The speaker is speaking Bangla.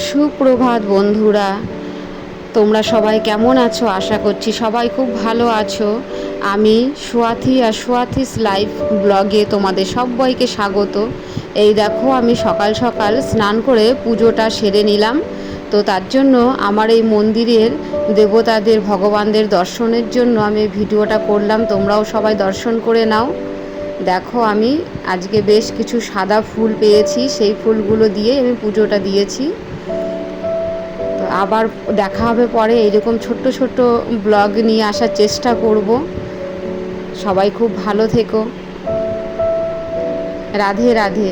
সুপ্রভাত বন্ধুরা, তোমরা সবাই কেমন আছো? আশা করছি সবাই খুব ভালো আছো। আমি সোয়াথি আর সোয়াথিস লাইফ ব্লগে তোমাদের সবাইকে স্বাগত। এই দেখো, আমি সকাল সকাল স্নান করে পুজোটা সেরে নিলাম। তো তার জন্য আমার এই মন্দিরের দেবতাদের ভগবানদের দর্শনের জন্য আমি ভিডিওটা করলাম, তোমরাও সবাই দর্শন করে নাও। দেখো, আমি আজকে বেশ কিছু সাদা ফুল পেয়েছি, সেই ফুলগুলো দিয়ে আমি পুজোটা দিয়েছি। তো আবার দেখা হবে পরে, এইরকম ছোট্ট ছোট্ট ব্লগ নিয়ে আসার চেষ্টা করব। সবাই খুব ভালো থেকো। রাধে রাধে।